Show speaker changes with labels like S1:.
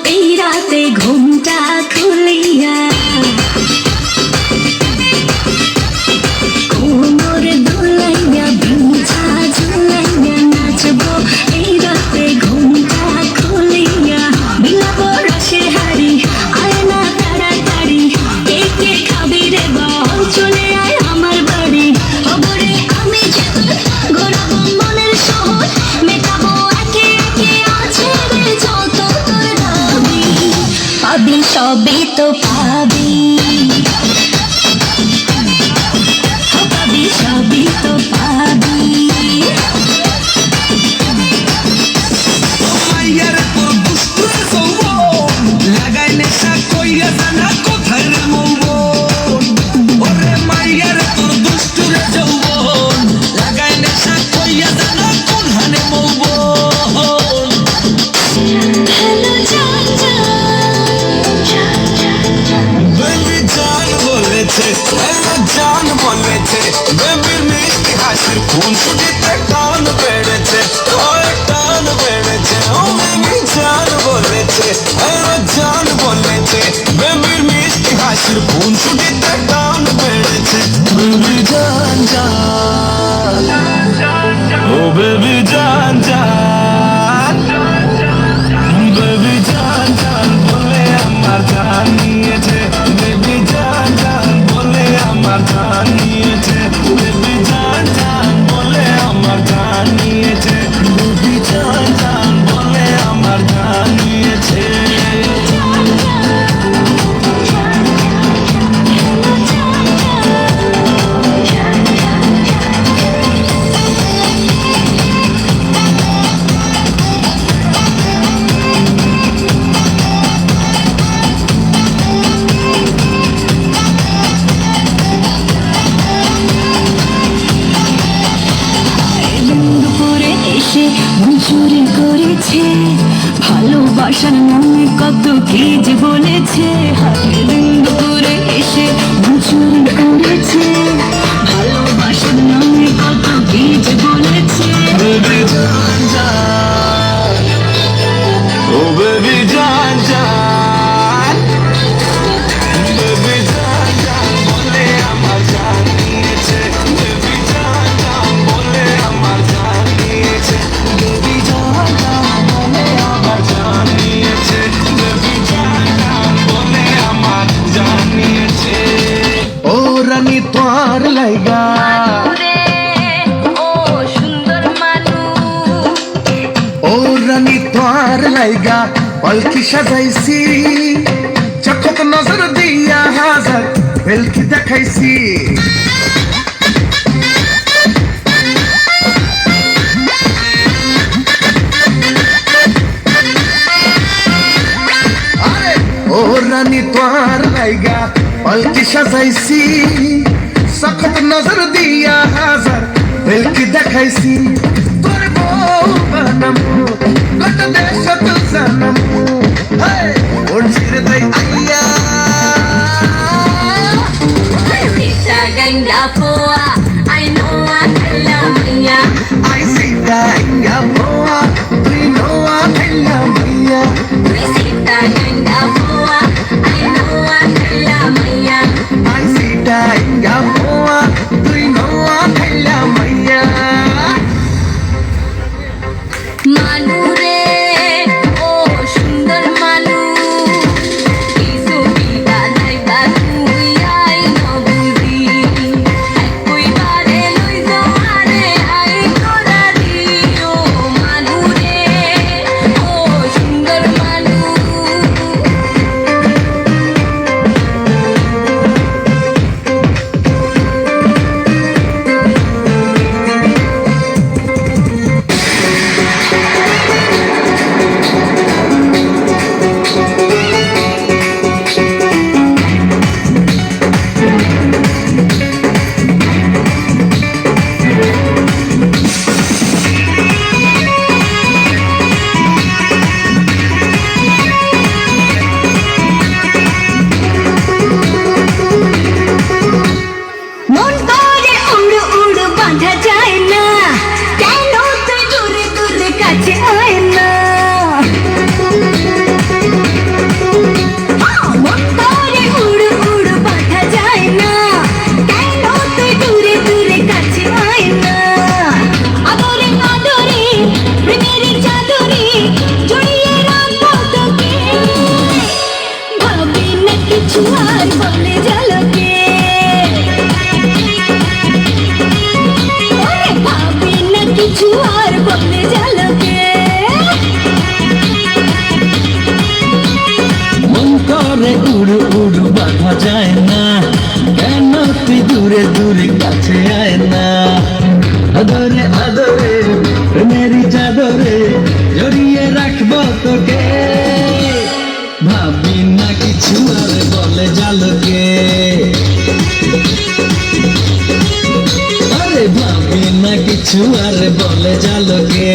S1: এই রাতে ঘুমটা খুলিয়া কোমর দোলাইয়া বিছা ঝুলাইয়া নাচবো এই রাতে ঘুমটা খুলিয়া বিলাবো রসের হাড়ি আয় না তাড়াতাড়ি কে কে খাবি রে বল চলে আয় আমার বাড়ি খবরে আমি যেতে ঘোরাবো মনের শহর মেটাবো একে একে আছে রে যত তোর দাবি পাবি সবই তো পাবি পাবি সবই তো পাবি
S2: মাইয়ার তোর দুষ্টুর যৌবন লাগাই নেশা কইয়া জানা কোথায় রে মৌবন ওরে মাইয়ার তোর দুষ্টুর যৌবন লাগাই নেশা কইয়া জানা কোন হানে মৌবন
S1: হ্যালো জান
S2: বেবি জান বলেছে হ্যালো জান বলেছে বেবির মিষ্টি হাসির খুন ছুটিতে টান বেড়েছে টান বেড়েছে ও বেবি জান বলেছে হ্যালো জান বলেছে বেবির মিষ্টি হাসির খুন ছুটিতে টান বেড়েছে বেবি জান জান ও বেবি জান জান বেবি জান জান বলে আমার জান নিয়েছে বেবি জান জান বলে আমার জান নিয়েছে বেবি জান জান বলে আমার জান নিয়েছে বেবি জান জান বলে আমার জান নিয়েছে
S1: দুপুরে এসে চুরি করেছে ভালোবাসার নামে কত কি যে বলেছে দুপুরে এসে চুরি করেছে ভালোবাসার নামে কত কি যে বলেছে
S2: বেবি জান জান ও বেবি জান জান বেবি জান জান বলে আমার জান নিয়েছে বেবি জান জান বলে আমার জান নিয়েছে বেবি জান জান বলে আমার জান নিয়েছে বেবি জান জান বলে আমার জান নিয়েছে ও রানী তোর লাইগা
S1: ও সুন্দর মানুষ
S2: ও রানী তোর লাইগা পালকি সাজাইছি চকত নজর দিয়া হাজার বেলকি দেখাইছি ও রানী তোর লাইগা পালকি সাজাইছি চকত নজর দিয়া হাজার বেলকি দেখাইছি তোর বউ বানামু কত দেশ তো জানামু ওর ছিড়ে দেই আইয়া
S1: Sita ganda poa, I know I tell mia.
S2: I see that ya boa we know I tell mia
S1: Sita ganda poa, I know I tell mia.
S2: I see that ya boa we know I tell mia
S1: Manure, oh সুন্দর কিছু আর বলে ঝলকে ওরে ভাবি না কিছু আর বলে ঝলকে
S2: মন করে উড়ু উড়ু বাঁধা যায় না, কেন তুই দূরে দূরে কাছে আয় না। আদরে আদরে মেরি চাদরে জড়িয়ে রাখবো তোকে, ভাবি না কিছু আর বলে ঝলকে। আরে ভাবি না কিছু আর বলে ঝলকে।